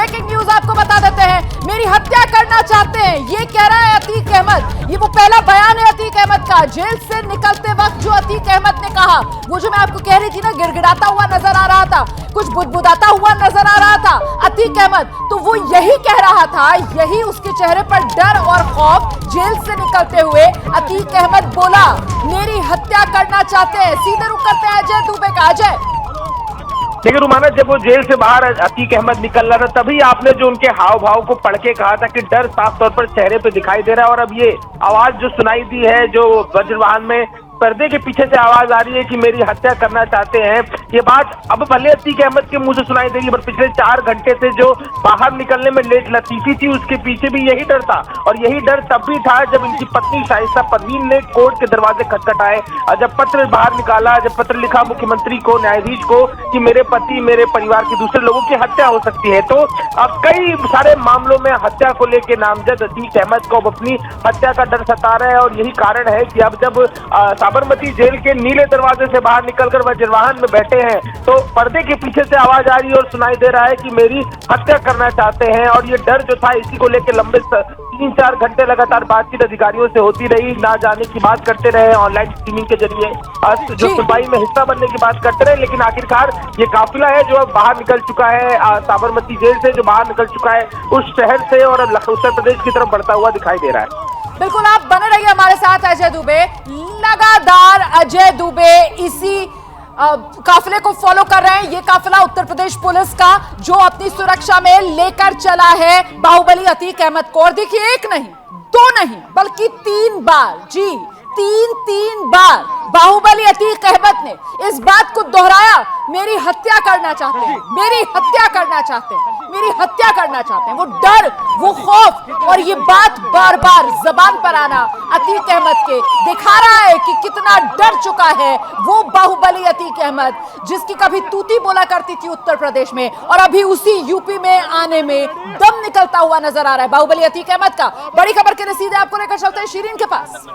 Breaking news आपको बता देते हैं, मेरी हत्या करना चाहते हैं, ये कह रहा है अतीक अहमद। ये वो पहला बयान है अतीक अहमद का। जेल से निकलते वक्त जो अतीक अहमद ने कहा, वो जो मैं आपको कह रही थी ना, गिड़गिड़ाता हुआ नजर आ रहा था, कुछ बुदबुदाता हुआ नजर आ रहा था अतीक अहमद, तो वो यही कह रहा था, यही उसके चेहरे पर डर और खौफ। जेल से निकलते हुए अतीक अहमद बोला, मेरी हत्या करना चाहते हैं। सीधे रुक करते हैं अजय दुबे का। अजय, लेकिन रुमाना, जब वो जेल से बाहर अतीक अहमद निकल रहा था, तभी आपने जो उनके हाव भाव को पढ़ के कहा था कि डर साफ तौर पर चेहरे पे दिखाई दे रहा है। और अब ये आवाज जो सुनाई दी है, जो वज्रवाहन में पर्दे के पीछे से आवाज आ रही है कि मेरी हत्या करना चाहते हैं, ये बात अब भले अतीक अहमद के मुंह से सुनाई देगी, पर पिछले 4 घंटे से जो बाहर निकलने में लेट लतीफी थी, उसके पीछे भी यही डर था। और यही डर तब भी था जब इनकी पत्नी शाइस्ता परवीन ने कोर्ट के दरवाजे खटखटाए और जब पत्र बाहर निकाला, जब पत्र लिखा मुख्यमंत्री को, न्यायाधीश को, कि मेरे पति, मेरे परिवार के दूसरे लोगों की हत्या हो सकती है। तो अब कई सारे मामलों में हत्या को लेकर नामजद अतीक अहमद को अब अपनी हत्या का डर सता रहा है। और यही कारण है कि अब जब साबरमती जेल के नीले दरवाजे से बाहर निकलकर वज्रवाहन में बैठे हैं, तो पर्दे के पीछे से आवाज आ रही है और सुनाई दे रहा है कि मेरी हत्या करना चाहते हैं। और ये डर जो था, इसी को लेकर लंबे 3-4 घंटे लगातार बातचीत अधिकारियों से होती रही, ना जाने की बात करते रहे, ऑनलाइन स्ट्रीमिंग के जरिए जो सुनवाई में हिस्सा बनने की बात करते रहे। लेकिन आखिरकार ये काफिला है जो अब बाहर निकल चुका है, साबरमती जेल से जो बाहर निकल चुका है उस शहर से, और अब उत्तर प्रदेश की तरफ बढ़ता हुआ दिखाई दे रहा है। बिल्कुल, आप बने रहिए हमारे साथ अजय दुबे। लगातार अजय दुबे इसी काफिले को फॉलो कर रहे हैं। ये काफिला उत्तर प्रदेश पुलिस का जो अपनी सुरक्षा में लेकर चला है बाहुबली अतीक अहमद को। और देखिए, 1 नहीं 2 नहीं बल्कि 3 बार, जी 3 बार बाहुबली अतीक अहमद ने इस बात को दोहराया, मेरी हत्या करना चाहते हैं, मेरी हत्या करना चाहते हैं, मेरी हत्या करना चाहते हैं। वो डर, वो खौफ और ये बात बार बार जबान पर आना अतीक अहमद के दिखा रहा है कि कितना डर चुका है वो बाहुबली अतीक अहमद, जिसकी कभी तूती बोला करती थी उत्तर प्रदेश में, और अभी उसी यूपी में आने में दम निकलता हुआ नजर आ रहा है बाहुबली अतीक अहमद का। बड़ी खबर के लिए सीधे आपको लेकर चलते हैं शीरीन के पास।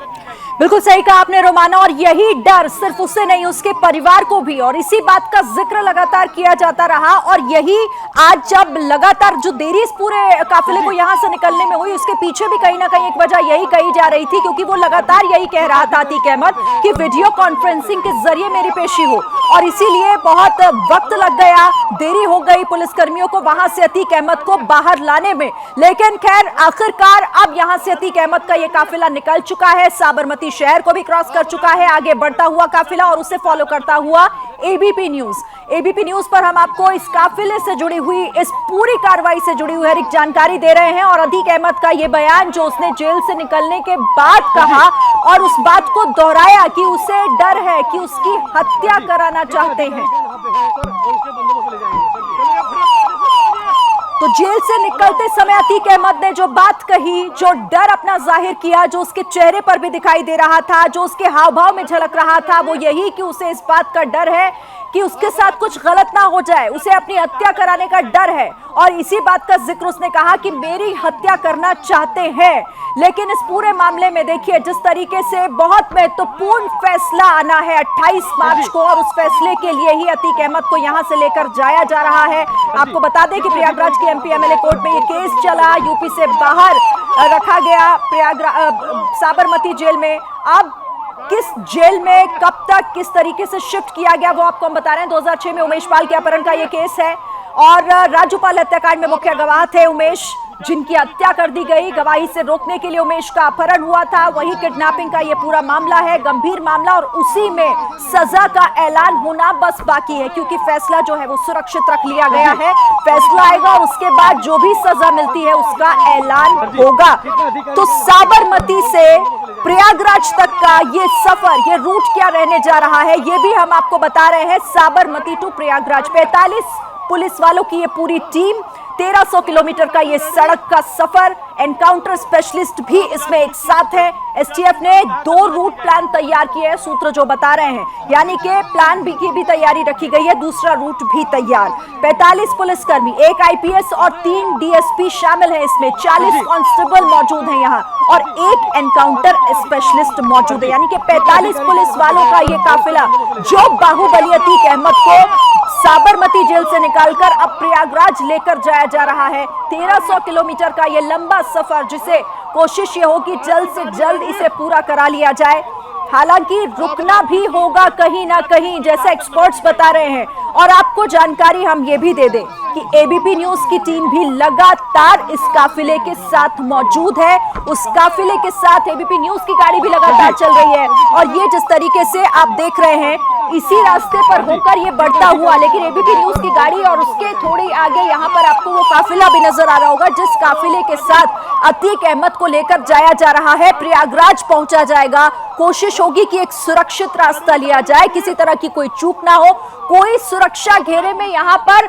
बिल्कुल सही कहा आपने रोमाना, और यही डर सिर्फ उसे नहीं, उसके परिवार को भी, और इसी बात का जिक्र लगातार किया जाता रहा। और यही आज जब लगातार जो देरी इस पूरे काफिले को यहां से निकलने में हुई, उसके पीछे भी कहीं ना कहीं एक वजह यही कही जा रही थी, क्योंकि वो लगातार यही कह रहा था अतीक अहमद कि वीडियो कॉन्फ्रेंसिंग के जरिए मेरी पेशी हो, और इसीलिए बहुत वक्त लग गया, देरी हो गई पुलिसकर्मियों को वहां से अतीक अहमद को बाहर लाने में। लेकिन खैर, आखिरकार अब यहां से अतीक अहमद का ये काफिला निकल चुका है, साबरमती शहर को भी क्रॉस कर चुका है, आगे बढ़ता हुआ काफिला, और उसे फॉलो करता हुआ एबीपी न्यूज पर हम आपको इस काफिले से जुड़ी हुई, इस पूरी कार्रवाई से जुड़ी हुई हर एक जानकारी दे रहे हैं। और अतीक अहमद का ये बयान जो उसने जेल से निकलने के बाद कहा, और उस बात को दोहराया कि उसे डर है, कि उसकी हत्या कराना चाहते हैं। तो जेल से निकलते समय अतीक अहमद ने जो बात कही, जो डर अपना जाहिर किया, जो उसके चेहरे पर भी दिखाई दे रहा था, जो उसके हाव भाव में झलक रहा था, वो यही कि उसे इस बात का डर है कि उसके साथ कुछ गलत ना हो जाए, उसे अपनी हत्या कराने का डर है। और इसी बात का जिक्र उसने कहा कि मेरी हत्या करना चाहते हैं। लेकिन इस पूरे मामले में देखिए, जिस तरीके से बहुत महत्वपूर्ण फैसला आना है 28 मार्च को, और उस फैसले के लिए ही अतीक अहमद को यहां से लेकर जाया जा रहा है। आपको बता दें कि प्रयागराज के एमपी एमएलए कोर्ट में ये केस चला, यूपी से बाहर रखा गया साबरमती जेल में। अब किस जेल में, कब तक, किस तरीके से शिफ्ट किया गया, वो आपको हम बता रहे हैं। 2006 में उमेश पाल के अपहरण का ये केस है, और राजूपाल हत्याकांड में मुख्य गवाह थे उमेश, जिनकी हत्या कर दी गई। गवाही से रोकने के लिए उमेश का अपहरण हुआ था। वही किडनैपिंग का ये पूरा मामला है, गंभीर मामला, और उसी में सजा का ऐलान होना बस बाकी है, क्योंकि फैसला जो है वो सुरक्षित रख लिया गया है। फैसला आएगा और उसके बाद जो भी सजा मिलती है उसका ऐलान होगा। तो साबरमती से प्रयागराज तक का ये सफर, ये रूट क्या रहने जा रहा है, ये भी हम आपको बता रहे हैं। साबरमती टू प्रयागराज, 45 पुलिस वालों की ये पूरी टीम, 1300 किलोमीटर का ये सड़क का सफर, एनकाउंटर स्पेशलिस्ट भी इसमें एक साथ है। एसटीएफ ने 2 रूट प्लान तैयार किए हैं, सूत्र जो बता रहे हैं, यानी कि प्लान बी की भी तैयारी रखी गई है, दूसरा रूट भी तैयार। 45 पुलिसकर्मी, 1 आईपीएस और 3 डीएसपी शामिल हैं इसमें, 40 कांस्टेबल मौजूद हैं यहाँ, और 1 एनकाउंटर स्पेशलिस्ट मौजूद है, यानी कि 45 पुलिस वालों का ये काफिला जो बाहुबली अतीक अहमद को साबरमती जेल से निकालकर अब प्रयागराज लेकर जाया जा रहा है। 1300 किलोमीटर का यह लंबा सफर, जिसे कोशिश ये हो कि जल्द से जल्द इसे पूरा करा लिया जाए। हालांकि रुकना भी होगा कहीं ना कहीं, जैसे एक्सपर्ट्स बता रहे हैं। और आपको जानकारी हम ये भी दे दें कि एबीपी न्यूज की टीम भी लगातार इस काफिले के साथ मौजूद है। उस काफिले के साथ एबीपी न्यूज की गाड़ी भी लगातार चल रही है। और ये जिस तरीके से आप देख रहे हैं, इसी रास्ते पर होकर ये बढ़ता हुआ, लेकिन एबीपी न्यूज की गाड़ी और उसके थोड़ी आगे यहाँ पर आपको वो काफिला भी नजर आ रहा होगा, जिस काफिले के साथ अतीक अहमद को लेकर जाया जा रहा है। प्रयागराज पहुंचा जाएगा। कोशिश होगी कि एक सुरक्षित रास्ता लिया जाए, किसी तरह की कोई चूक ना हो, कोई सुरक्षा घेरे में यहाँ पर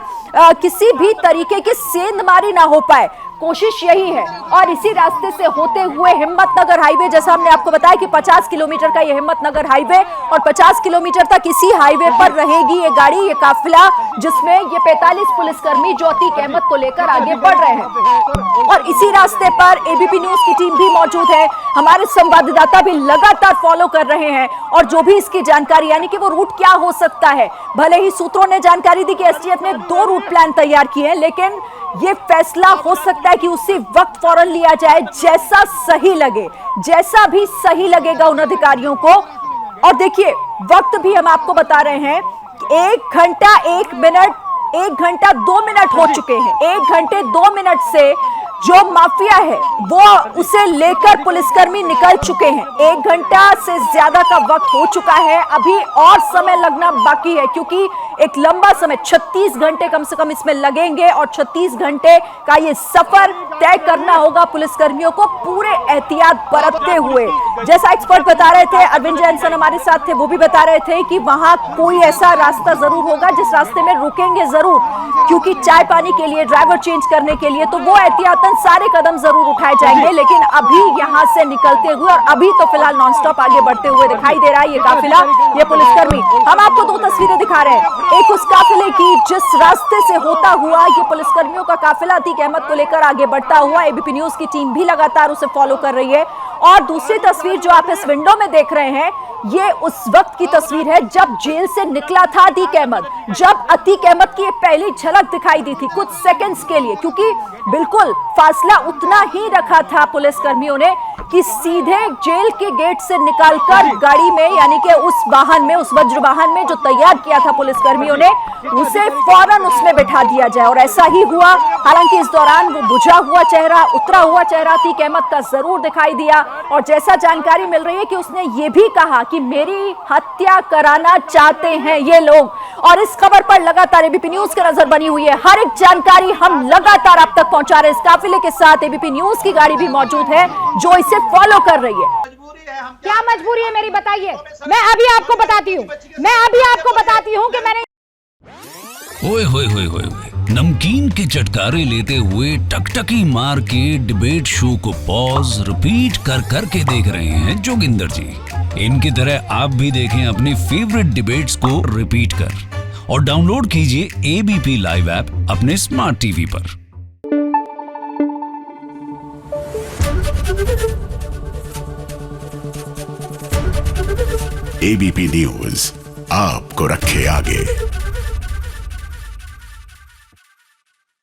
किसी भी तरीके की सेंधमारी ना हो पाए। कोशिश यही है। और इसी रास्ते से होते हुए हिम्मतनगर हाईवे, जैसा हमने आपको बताया कि 50 किलोमीटर का ये हिम्मतनगर हाईवे, और 50 किलोमीटर तक इसी हाईवे पर रहेगी ये गाड़ी, ये काफिला, जिसमें ये 45 पुलिसकर्मी जो अतीक अहमद को लेकर आगे बढ़ रहे हैं। और इसी रास्ते पर एबीपी न्यूज की टीम भी मौजूद है। हमारे संवाददाता भी लगातार फॉलो कर रहे हैं और जो भी इसकी जानकारी, यानी कि वो रूट क्या हो सकता है। भले ही सूत्रों ने जानकारी दी कि एसटीएफ ने 2 रूट प्लान तैयार किए हैं, लेकिन ये फैसला हो सकता है कि उसी वक्त फौरन लिया जाए, जैसा सही लगे, जैसा भी सही लगेगा उन अधिकारियों को। और देखिए, वक्त भी हम आपको बता रहे हैं, 1 घंटा 1 मिनट, 1 घंटा 2 मिनट हो चुके हैं। 1 घंटे 2 मिनट से जो माफिया है वो उसे लेकर पुलिसकर्मी निकल चुके हैं। 1 घंटा से ज्यादा का वक्त हो चुका है। अभी और समय लगना बाकी है, क्योंकि एक लंबा समय 36 घंटे कम से कम इसमें लगेंगे और 36 घंटे का ये सफर तय करना होगा पुलिसकर्मियों को, पूरे एहतियात बरतते हुए। जैसा एक्सपर्ट बता रहे थे, अरविंद जैनसन हमारे साथ थे, वो भी बता रहे थे कि वहां कोई ऐसा रास्ता जरूर होगा जिस रास्ते में रुकेंगे जरूर, क्योंकि चाय पानी के लिए, ड्राइवर चेंज करने के लिए, तो वो एहतियातन सारे कदम जरूर उठाए जाएंगे। लेकिन अभी यहां से निकलते हुए, और अभी तो फिलहाल नॉनस्टॉप आगे बढ़ते हुए दिखाई दे रहा है ये काफिला, ये पुलिसकर्मी। हम आपको 2 तस्वीरें दिखा रहे हैं, एक उस काफिले की जिस रास्ते से होता हुआ ये पुलिसकर्मियों का काफिला अतीक अहमद को लेकर आगे बढ़ता हुआ, एबीपी न्यूज की टीम भी लगातार उसे फॉलो कर रही है। और दूसरी तस्वीर जो आप इस विंडो में देख रहे हैं, ये उस वक्त की तस्वीर है जब जेल से निकला था अतीक अहमद, जब अतीक अहमद की पहली झलक दिखाई दी थी कुछ सेकंड्स के लिए, क्योंकि बिल्कुल फासला उतना ही रखा था पुलिसकर्मियों ने कि सीधे जेल के गेट से निकालकर गाड़ी में, यानी कि उस वाहन में, उस वज्र वाहन में जो तैयार किया था पुलिसकर्मियों ने, उसे फौरन उसमें बैठा दिया जाए। और ऐसा ही हुआ। हालांकि इस दौरान वो बुझा हुआ चेहरा, उतरा हुआ चेहरा अतीक अहमद का जरूर दिखाई दिया। और जैसा जानकारी मिल रही है कि उसने ये भी कहा कि मेरी हत्या कराना चाहते हैं ये लोग। और इस खबर पर लगातार एबीपी न्यूज की नजर बनी हुई है। हर एक जानकारी हम लगातार आप तक पहुंचा रहे हैं। इस काफिले के साथ एबीपी न्यूज की गाड़ी भी मौजूद है जो इसे फॉलो कर रही है। क्या मजबूरी है मेरी, बताइए। मैं अभी आपको बताती हूँ कि मैंने ओए होए होए होए, नमकीन के चटकारे लेते हुए टकटकी मार के डिबेट शो को पॉज रिपीट कर करके देख रहे हैं जोगिंदर जी। इनकी तरह आप भी देखें अपनी फेवरेट डिबेट्स को रिपीट कर और डाउनलोड कीजिए एबीपी लाइव ऐप अपने स्मार्ट टीवी पर। एबीपी न्यूज आपको रखे आगे।